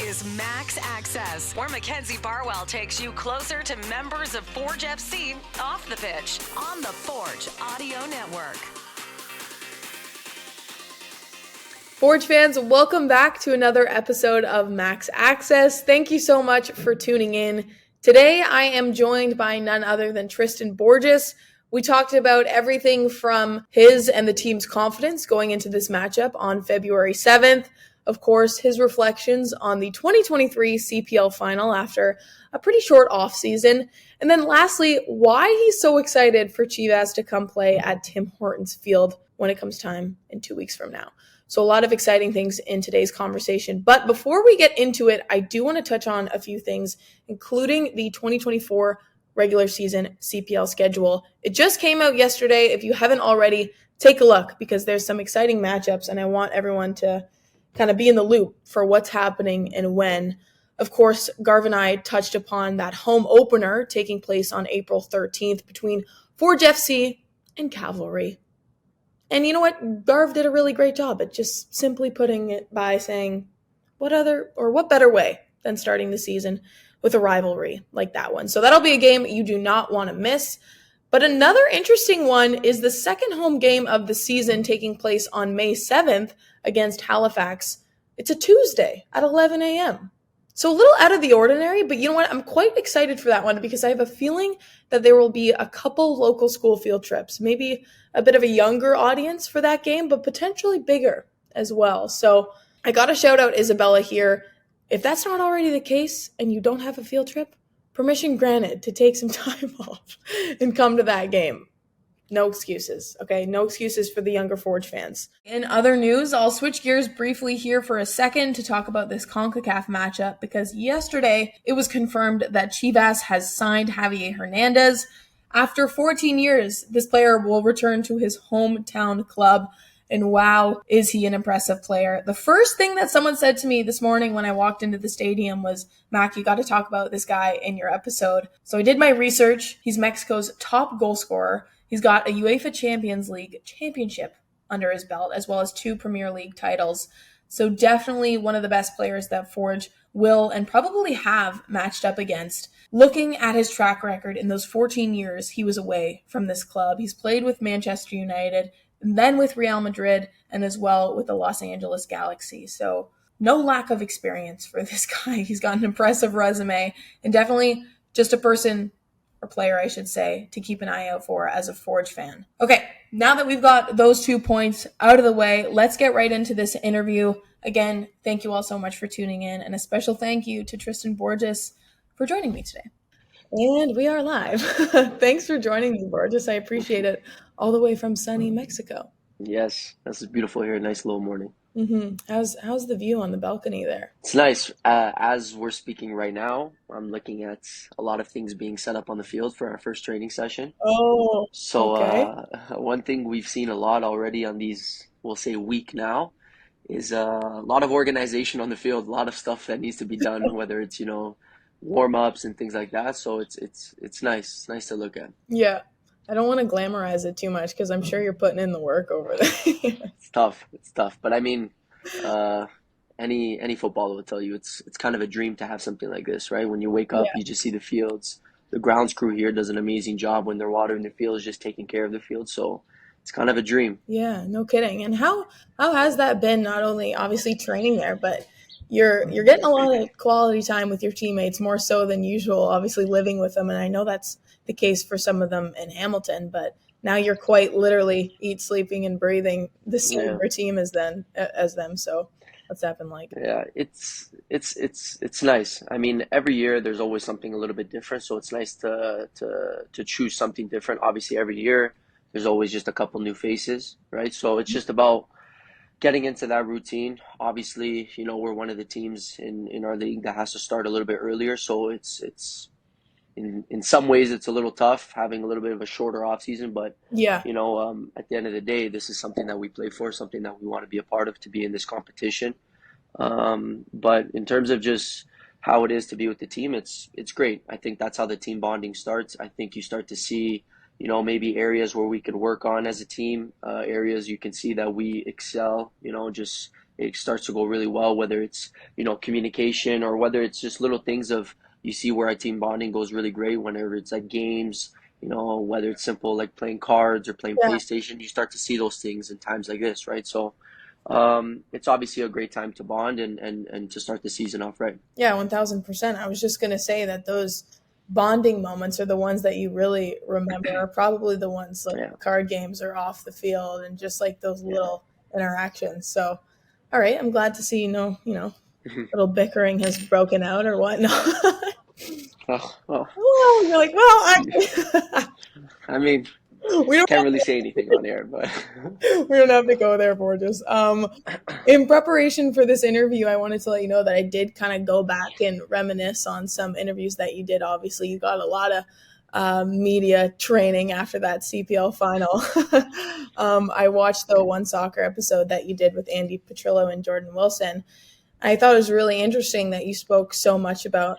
is Max Access, where Mackenzie Barwell takes you closer to members of Forge FC off the pitch on the Forge Audio Network. Forge fans, welcome back to another episode of Max Access. Thank you so much for tuning in. Today, I am joined by none other than Tristan Borges. We talked about everything from his and the team's confidence going into this matchup on February 7th. Of course, his reflections on the 2023 CPL final after a pretty short offseason. And then lastly, why he's so excited for Chivas to come play at Tim Hortons Field when it comes time in 2 weeks from now. So a lot of exciting things in today's conversation. But before we get into it, I do want to touch on a few things, including the 2024 regular season CPL schedule. It just came out yesterday. If you haven't already, take a look because there's some exciting matchups and I want everyone to kind of be in the loop for what's happening and when. Of course, Garv and I touched upon that home opener taking place on April 13th between Forge FC and Cavalry. And you know what? Garv did a really great job at just simply putting it by saying, what better way than starting the season with a rivalry like that one. So that'll be a game you do not want to miss. But another interesting one is the second home game of the season taking place on May 7th against Halifax. It's a Tuesday at 11 a.m. So a little out of the ordinary, but you know what? I'm quite excited for that one because I have a feeling that there will be a couple local school field trips, maybe a bit of a younger audience for that game, but potentially bigger as well. So I got to shout out Isabella here. If that's not already the case and you don't have a field trip, permission granted to take some time off and come to that game. No excuses, okay? No excuses for the younger Forge fans. In other news, I'll switch gears briefly here for a second to talk about this CONCACAF matchup because yesterday it was confirmed that Chivas has signed Javier Hernandez. After 14 years, this player will return to his hometown club. And wow, is he an impressive player. The first thing that someone said to me this morning when I walked into the stadium was, Mac, you got to talk about this guy in your episode. So I did my research. He's Mexico's top goal scorer. He's got a UEFA Champions League championship under his belt, as well as 2 Premier League titles. So definitely one of the best players that Forge will and probably have matched up against. Looking at his track record in those 14 years he was away from this club, he's played with Manchester United, and then with Real Madrid, and as well with the Los Angeles Galaxy. So no lack of experience for this guy. He's got an impressive resume and definitely just a person, or player I should say, to keep an eye out for as a Forge fan. Okay, now that we've got those 2 points out of the way, let's get right into this interview. Again, thank you all so much for tuning in, and a special thank you to Tristan Borges for joining me today. And we are live. Thanks for joining me, Borges. I appreciate it. All the way from sunny Mexico. Yes, this is beautiful here. Nice little morning. Mm-hmm. How's the view on the balcony there? It's nice. As we're speaking right now, I'm looking at a lot of things being set up on the field for our first training session. Oh, So okay. one thing we've seen a lot already on these, we'll say week now, is a lot of organization on the field, a lot of stuff that needs to be done, whether it's, warm-ups and things like that. So it's nice. It's nice to look at. Yeah. I don't want to glamorize it too much because I'm sure you're putting in the work over there. It's tough. But I mean, any footballer will tell you it's kind of a dream to have something like this, right? When you wake up, you just see the fields. The grounds crew here does an amazing job when they're watering the fields, just taking care of the field. So it's kind of a dream. Yeah, no kidding. And how has that been? Not only obviously training there, but you're getting a lot of quality time with your teammates, more so than usual. Obviously living with them, and I know that's the case for some of them in Hamilton, but now you're quite literally sleeping, and breathing the same team as them. So what's that been like? Yeah, it's nice. I mean, every year there's always something a little bit different, so it's nice to choose something different. Obviously, every year there's always just a couple new faces, right? So it's just about getting into that routine. Obviously, we're one of the teams in our league that has to start a little bit earlier, so it's in some ways it's a little tough having a little bit of a shorter off season, but at the end of the day, this is something that we play for, something that we want to be a part of, to be in this competition. But in terms of just how it is to be with the team, it's great. I think that's how the team bonding starts. I think you start to see, maybe areas where we could work on as a team, areas you can see that we excel, just it starts to go really well, whether it's, communication, or whether it's just little things of, you see where our team bonding goes really great whenever it's like games, whether it's simple like playing cards or playing Yeah. PlayStation. You start to see those things in times like this, right? So it's obviously a great time to bond and to start the season off right. Yeah, 1000%. I was just going to say that those bonding moments are the ones that you really remember, are probably the ones like Yeah, card games or off the field and just like those yeah. little interactions. So, all right, I'm glad to see, little bickering has broken out or whatnot. Oh, Well, you're like, well, I mean, we don't can't really say anything on air, but we don't have to go there, Borges. In preparation for this interview, I wanted to let you know that I did kind of go back and reminisce on some interviews that you did. Obviously, you got a lot of media training after that CPL final. I watched the One Soccer episode that you did with Andy Petrillo and Jordan Wilson. I thought it was really interesting that you spoke so much about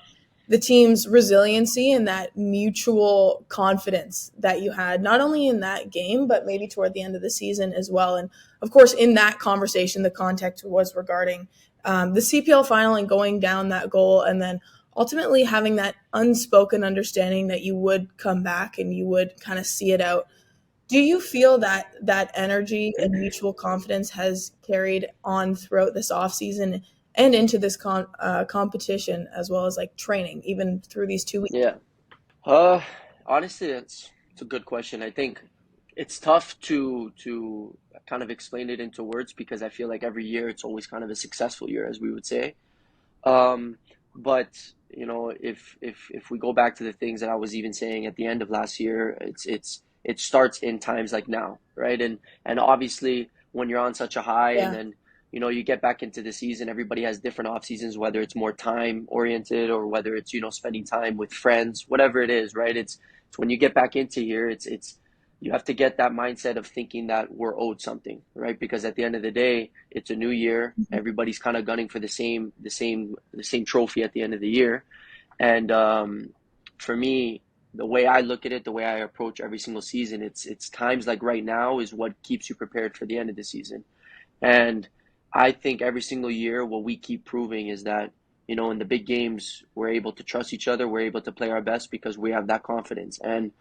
the team's resiliency and that mutual confidence that you had, not only in that game, but maybe toward the end of the season as well. And of course, in that conversation, the context was regarding the CPL final and going down that goal, and then ultimately having that unspoken understanding that you would come back and you would kind of see it out. Do you feel that that energy and mutual confidence has carried on throughout this offseason and into this competition, as well as like training, even through these 2 weeks? yeah. Uh, Honestly, it's a good question. I think it's tough to kind of explain it into words, because I feel like every year it's always kind of a successful year, as we would say. Um, but if we go back to the things that I was even saying at the end of last year, it starts in times like now, right? And obviously when you're on such a high, and Yeah. then you get back into the season, everybody has different off seasons, whether it's more time oriented or whether it's spending time with friends, whatever it is, right? It's when you get back into here, it's you have to get that mindset of thinking that we're owed something, right? Because at the end of the day, it's a new year. Everybody's kind of gunning for the same trophy at the end of the year. And for me, the way I look at it, the way I approach every single season, it's times like right now is what keeps you prepared for the end of the season. And I think every single year, what we keep proving is that, in the big games, we're able to trust each other. We're able to play our best because we have that confidence. And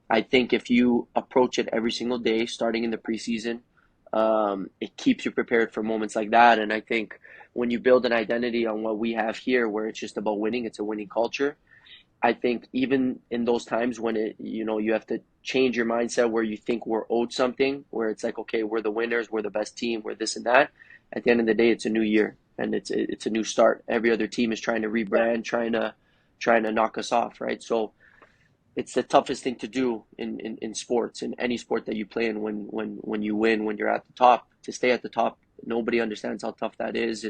I think if you approach it every single day, starting in the preseason, it keeps you prepared for moments like that. And I think when you build an identity on what we have here, where it's just about winning, it's a winning culture. I think even in those times when you have to change your mindset, where you think we're owed something, where it's like, okay, we're the winners, we're the best team, we're this and that. At the end of the day, it's a new year and it's a new start. Every other team is trying to Yeah. rebrand, trying to knock us off, right? So it's the toughest thing to do in sports, in any sport that you play in, when you win, when you're at the top, to stay at the top. Nobody understands how tough that is.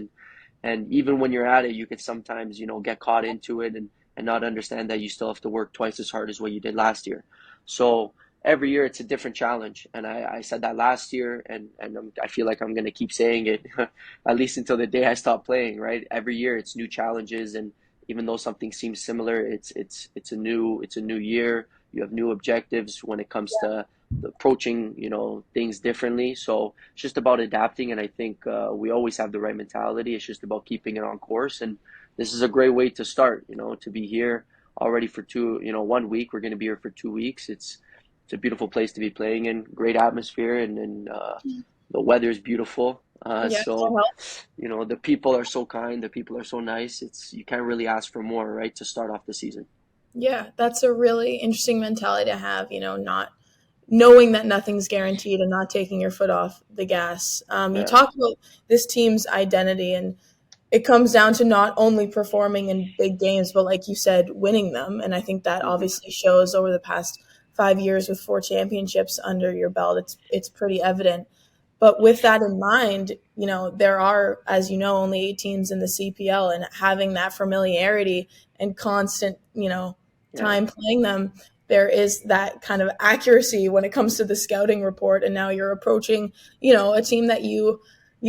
And even when you're at it, you could sometimes, get caught into it and not understand that you still have to work twice as hard as what you did last year. So every year it's a different challenge. And I said that last year, and I feel like I'm going to keep saying it at least until the day I stop playing, right? Every year it's new challenges. And even though something seems similar, it's a new year. You have new objectives when it comes to approaching things differently. So it's just about adapting, and I think we always have the right mentality. It's just about keeping it on course, and this is a great way to start. To be here already for 1 week. We're going to be here for 2 weeks. It's a beautiful place to be playing in. Great atmosphere, and the weather is beautiful. Yeah. So the people are so kind. The people are so nice. You can't really ask for more, right, to start off the season. Yeah, that's a really interesting mentality to have, not knowing that nothing's guaranteed and not taking your foot off the gas. You Yeah. talk about this team's identity, and it comes down to not only performing in big games, but like you said, winning them. And I think that Hmm. obviously shows over the past 5 years with 4 championships under your belt. It's pretty evident. But with that in mind, there are, as you know, only 8 teams in the CPL, and having that familiarity and constant, Yeah. time playing them, there is that kind of accuracy when it comes to the scouting report. And now you're approaching, a team that you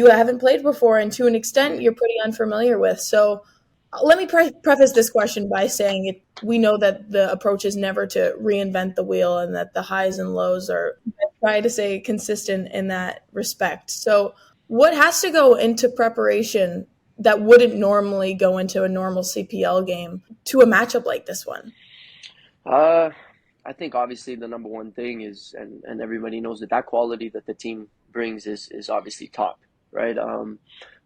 haven't played before, and to an extent you're pretty unfamiliar with. So let me preface this question by saying it. We know that the approach is never to reinvent the wheel, and that the highs and lows are, I try to say, consistent in that respect. So what has to go into preparation that wouldn't normally go into a normal CPL game to a matchup like this one? I think obviously the number one thing is, and everybody knows that quality that the team brings is obviously top, right?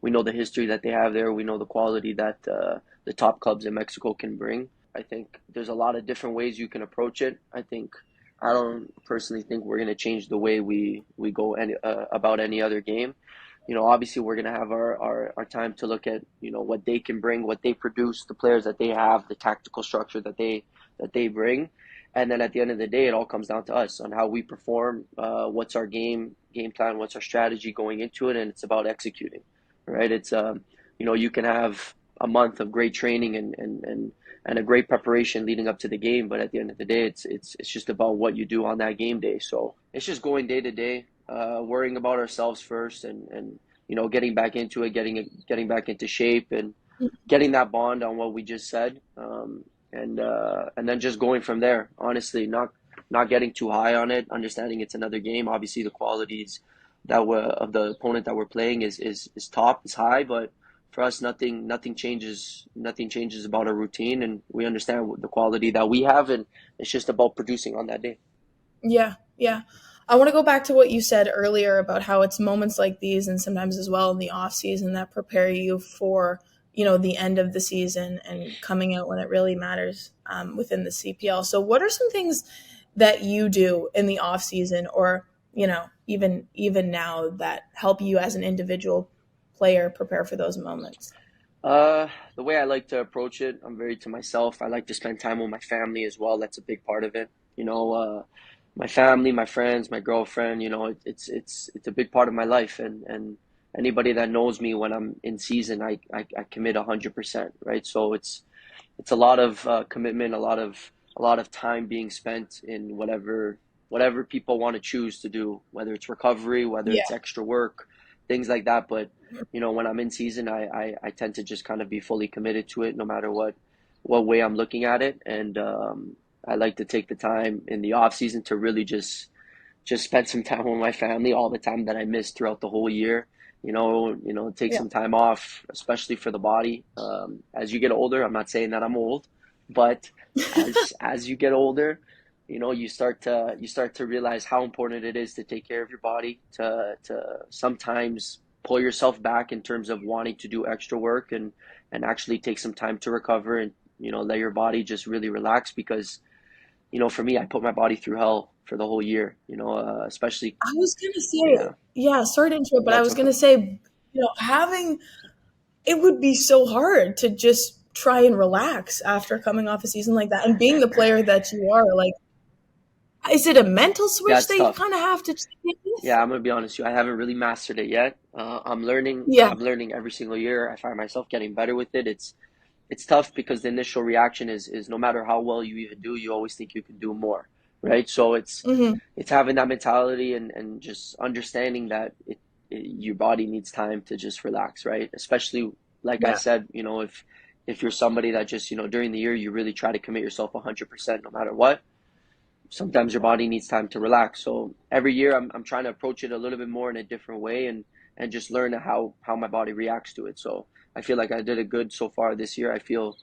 We know the history that they have there. We know the quality that the top clubs in Mexico can bring. I think there's a lot of different ways you can approach it. I don't personally think we're going to change the way we go about any other game. Obviously we're going to have our time to look at, what they can bring, what they produce, the players that they have, the tactical structure that they bring. And then at the end of the day, it all comes down to us on how we perform, what's our game plan, what's our strategy going into it, and it's about executing, right? It's you can have a month of great training and a great preparation leading up to the game, but at the end of the day, it's just about what you do on that game day. So it's just going day to day, worrying about ourselves first, and getting back into it, getting back into shape, and getting that bond on what we just said. And then just going from there. Honestly, not getting too high on it. Understanding it's another game. Obviously, the qualities of the opponent that we're playing is top, is high. But for us, nothing changes. Nothing changes about our routine, and we understand the quality that we have, and it's just about producing on that day. Yeah, yeah. I want to go back to what you said earlier about how it's moments like these, and sometimes as well in the off season, that prepare you for the end of the season and coming out when it really matters within the CPL. So what are some things that you do in the off season, or, even now, that help you as an individual player prepare for those moments? The way I like to approach it, I'm very to myself. I like to spend time with my family as well. That's a big part of it. My family, my friends, my girlfriend, it's a big part of my life. And anybody that knows me, when I'm in season, I commit 100%, right? So it's a lot of commitment, a lot of time being spent in whatever people want to choose to do, whether it's recovery, whether Yeah. it's extra work, things like that. But when I'm in season, I tend to just kind of be fully committed to it, no matter what way I'm looking at it. And I like to take the time in the off season to really just spend some time with my family, all the time that I missed throughout the whole year. Take Yeah. some time off, especially for the body. As you get older, I'm not saying that I'm old, but as you get older, you start to realize how important it is to take care of your body, to sometimes pull yourself back in terms of wanting to do extra work, and actually take some time to recover, and let your body just really relax. Because for me, I put my body through hell for the whole year, especially. I was going to say, yeah, sorry to interrupt, but I That's was going okay. to say, having it would be so hard to just try and relax after coming off a season like that and being the player that you are. Like, is it a mental Yeah, switch it's that you tough. kind of have to check in with? Yeah, I'm gonna be honest with you. I haven't really mastered it yet. I'm learning. Yeah, I'm learning every single year. I find myself getting better with it. It's tough because the initial reaction is no matter how well you even do, you always think you can do more, right? So hmm it's having that mentality, and just understanding that your body needs time to just relax, right? Especially like I yeah, said, if you're somebody that just during the year you really try to commit yourself 100% no matter what. Sometimes your body needs time to relax. So every year I'm trying to approach it a little bit more in a different way, and just learn how my body reacts to it. So I feel like I did it good so far this year. I feel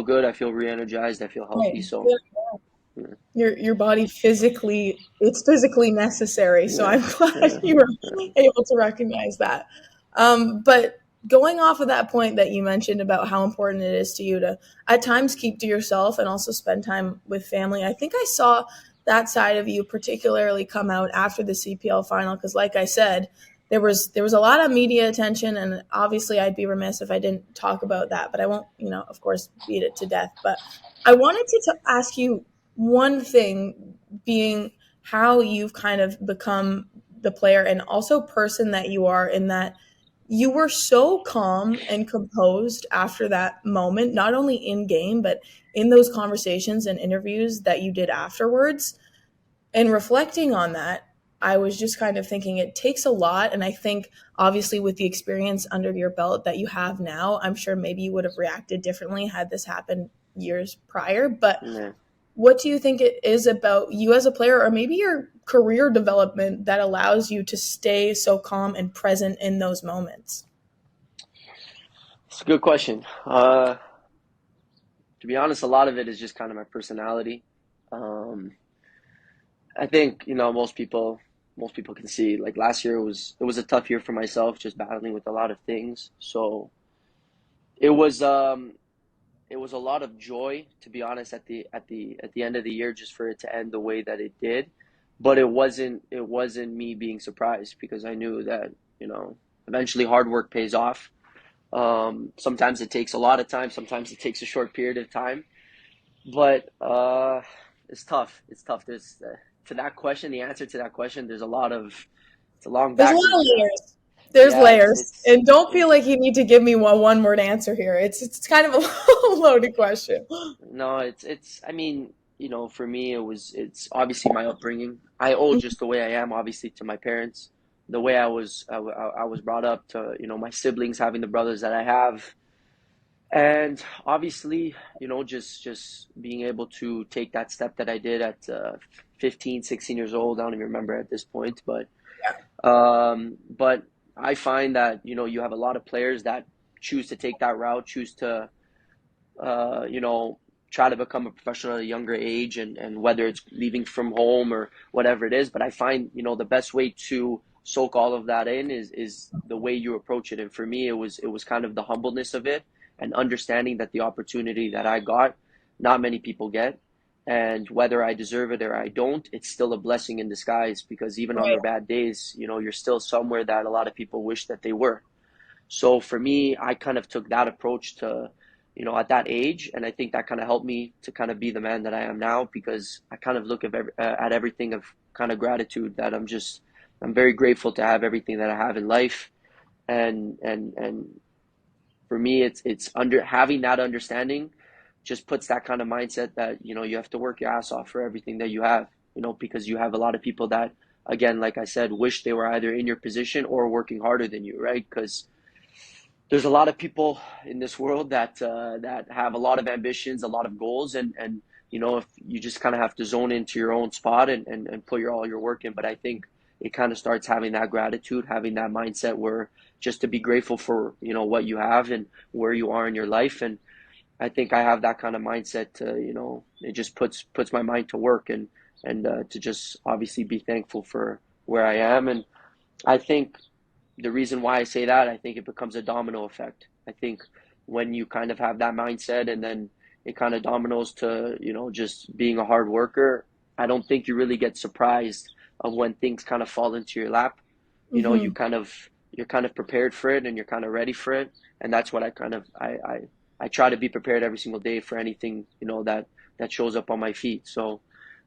good. I feel re-energized. I feel healthy. right. So Yeah. yeah, Your body physically, it's physically necessary. So yeah, I'm glad yeah, you were able to recognize that. But going off of that point that you mentioned about how important it is to you to at times keep to yourself and also spend time with family, I think I saw that side of you particularly come out after the CPL final, because like I said, there was a lot of media attention, and obviously I'd be remiss if I didn't talk about that, but I won't, of course, beat it to death. But I wanted to ask you one thing, being how you've kind of become the player and also person that you are, in that you were so calm and composed after that moment, not only in game, but in those conversations and interviews that you did afterwards. And reflecting on that, I was just kind of thinking it takes a lot. And I think, obviously, with the experience under your belt that you have now, I'm sure maybe you would have reacted differently had this happened years prior. But yeah. what do you think it is about you as a player, or maybe your career development, that allows you to stay so calm and present in those moments? It's a good question. To be honest, a lot of it is just kind of my personality. Um, I think, most people can see, like, last year it was a tough year for myself, just battling with a lot of things. So it was it was a lot of joy, to be honest, at the end of the year, just for it to end the way that it did. But it wasn't me being surprised, because I knew that, eventually hard work pays off. Sometimes it takes a lot of time, sometimes it takes a short period of time, but it's tough. It's tough. To that question, the answer to that question, it's a long There's a lot of backwards. layers. There's Yeah, it's layers. it's And don't feel it, like you need to give me one word answer here. It's kind of a loaded question. no, it's. I mean, for me, it's obviously my upbringing. I owe just the way I am, obviously, to my parents, the way I was brought up, to my siblings, having the brothers that I have. And obviously, just being able to take that step that I did at 15, 16 years old. I don't even remember at this point, but I find that, you have a lot of players that choose to take that route, choose to, uh, you know, try to become a professional at a younger age, and whether it's leaving from home or whatever it is. But I find, the best way to soak all of that in is the way you approach it. And for me, it was kind of the humbleness of it, and understanding that the opportunity that I got, not many people get. And whether I deserve it or I don't, it's still a blessing in disguise, because even on Right. their bad days, you're still somewhere that a lot of people wish that they were. So for me, I kind of took that approach to, at that age, and I think that kind of helped me to kind of be the man that I am now, because I kind of look at everything of kind of gratitude, that I'm very grateful to have everything that I have in life. And for me, it's under having that understanding just puts that kind of mindset that, you have to work your ass off for everything that you have, because you have a lot of people that, again, like I said, wish they were either in your position or working harder than you, right? Because there's a lot of people in this world that have a lot of ambitions, a lot of goals, and if you just kind of have to zone into your own spot, and put all your work in. But I think it kind of starts having that gratitude, having that mindset, where just to be grateful for, what you have and where you are in your life. And I think I have that kind of mindset to, it just puts my mind to work, and to just obviously be thankful for where I am. And I think the reason why I say that, I think it becomes a domino effect. I think when you kind of have that mindset, and then it kind of dominoes to, just being a hard worker, I don't think you really get surprised of when things kind of fall into your lap. Hmm. You're kind of prepared for it, and you're kind of ready for it. And that's what I try to be prepared every single day for anything, that shows up on my feet. So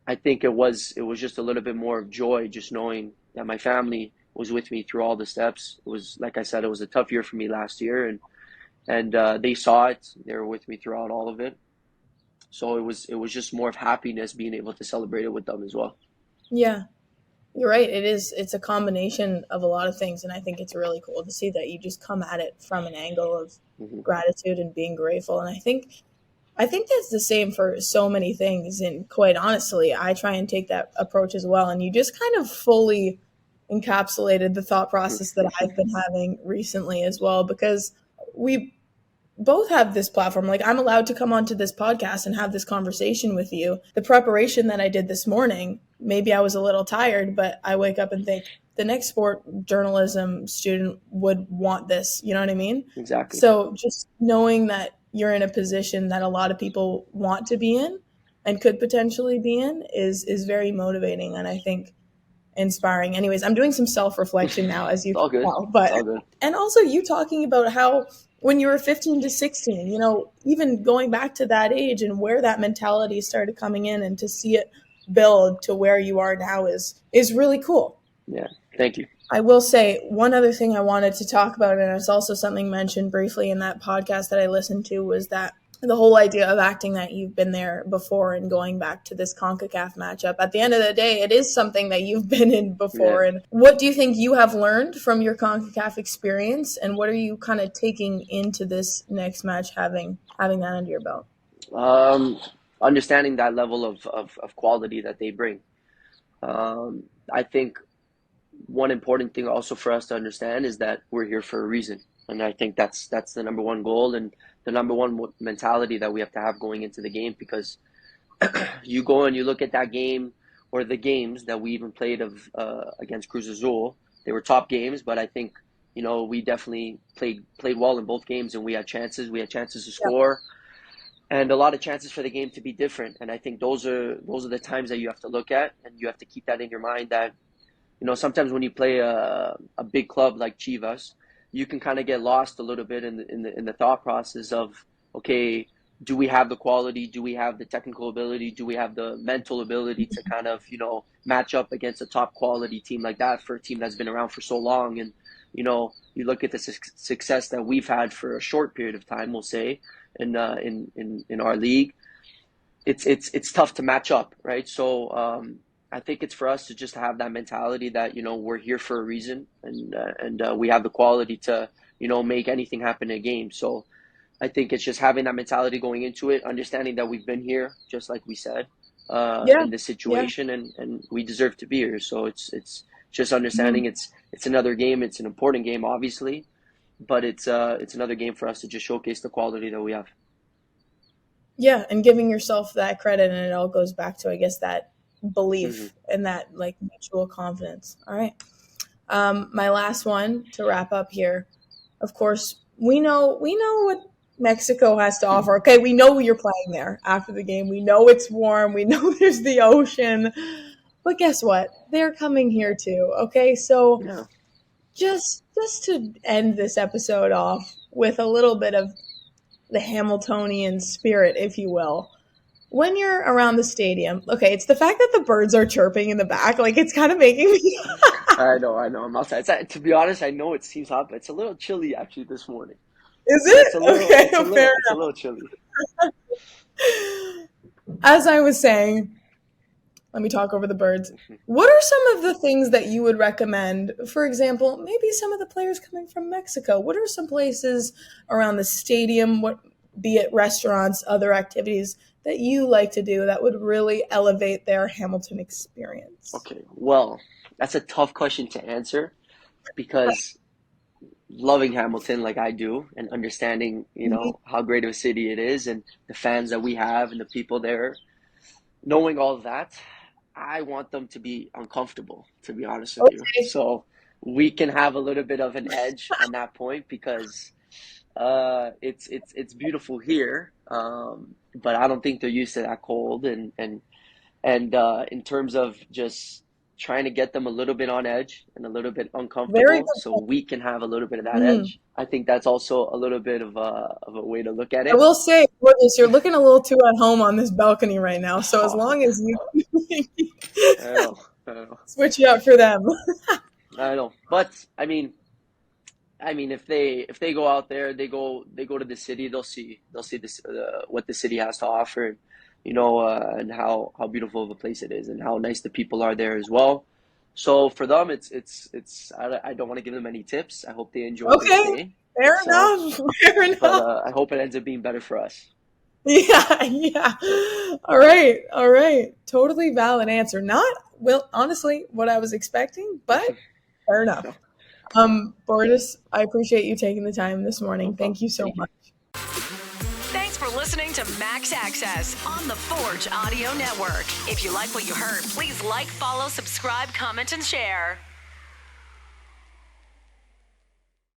I think it was just a little bit more of joy, just knowing that my family was with me through all the steps. It was, like I said, it was a tough year for me last year, and they saw it. They were with me throughout all of it. So it was just more of happiness, being able to celebrate it with them as well. Yeah. You're right. It's a combination of a lot of things. And I think it's really cool to see that you just come at it from an angle of Hmm. gratitude and being grateful. And I think that's the same for so many things. And quite honestly, I try and take that approach as well. And you just kind of fully encapsulated the thought process that I've been having recently as well, because we both have this platform. Like, I'm allowed to come onto this podcast and have this conversation with you. The preparation that I did this morning, maybe I was a little tired, but I wake up and think the next sport journalism student would want this. You know what I mean? Exactly. So just knowing that you're in a position that a lot of people want to be in and could potentially be in is very motivating, and I think inspiring. Anyways, I'm doing some self-reflection now, as It's you all can good. tell. It's But all good. and also you talking about how when you were 15 to 16, even going back to that age and where that mentality started coming in, and to see it build to where you are now is really cool. Yeah. Thank you. I will say one other thing I wanted to talk about, and it's also something mentioned briefly in that podcast that I listened to, was that the whole idea of acting that you've been there before and going back to this CONCACAF matchup. At the end of the day, it is something that you've been in before. Yeah. And what do you think you have learned from your CONCACAF experience, and what are you kind of taking into this next match, having that under your belt? Um, understanding that level of quality that they bring. I think one important thing also for us to understand is that we're here for a reason. And I think that's the number one goal and the number one mentality that we have to have going into the game, because you go and you look at that game or the games that we even played against Cruz Azul. They were top games, but I think, we definitely played well in both games, and we had chances. We had chances to score, and a lot of chances for the game to be different. And I think those are the times that you have to look at, and you have to keep that in your mind that, sometimes when you play a big club like Chivas, you can kind of get lost a little bit in the thought process of, okay, do we have the quality? Do we have the technical ability? Do we have the mental ability to kind of, match up against a top quality team like that, for a team that's been around for so long? And, you look at the success that we've had for a short period of time, we'll say, in our league. It's tough to match up, right? So I think it's for us to just have that mentality that, we're here for a reason, and we have the quality to, make anything happen in a game. So I think it's just having that mentality going into it, understanding that we've been here, just like we said, in this situation, and we deserve to be here. So it's just understanding it's another game. It's an important game, obviously, but it's another game for us to just showcase the quality that we have. Yeah, and giving yourself that credit, and it all goes back to, I guess, that belief and that mutual confidence. All right. My last one to wrap up here. Of course, we know what Mexico has to offer. Okay, we know you're playing there after the game. We know it's warm. We know there's the ocean. But guess what? They're coming here too. Okay, so just to end this episode off with a little bit of the Hamiltonian spirit, if you will. When you're around the stadium, okay, it's the fact that the birds are chirping in the back. It's kind of making me... I know. I'm outside. To be honest, I know it seems hot, but it's a little chilly actually this morning. Is it? It's a little chilly. As I was saying, let me talk over the birds. What are some of the things that you would recommend? For example, maybe some of the players coming from Mexico. What are some places around the stadium, be it restaurants, other activities, that you like to do that would really elevate their Hamilton experience? Okay, well, that's a tough question to answer, because loving Hamilton like I do, and understanding, how great of a city it is, and the fans that we have and the people there, knowing all of that, I want them to be uncomfortable, to be honest with you. So we can have a little bit of an edge on that point, because it's beautiful here, but I don't think they're used to that cold, and in terms of just trying to get them a little bit on edge and a little bit uncomfortable, so we can have a little bit of that edge. I think that's also a little bit of a way to look at it. I will say, Borges, you're looking a little too at home on this balcony right now. So as long as you I know. Switch it up for them. I know, but I mean, if they go out there, they go to the city, they'll see this what the city has to offer, and how beautiful of a place it is, and how nice the people are there as well. So for them, it's I don't want to give them any tips. I hope they enjoy the day. Fair enough. But I hope it ends up being better for us. Yeah. All right. Totally valid answer. Not, honestly, what I was expecting, but fair enough. Borges, I appreciate you taking the time this morning. Thank you so much. Thanks for listening to Max Access on the Forge Audio Network. If you like what you heard, please like, follow, subscribe, comment, and share.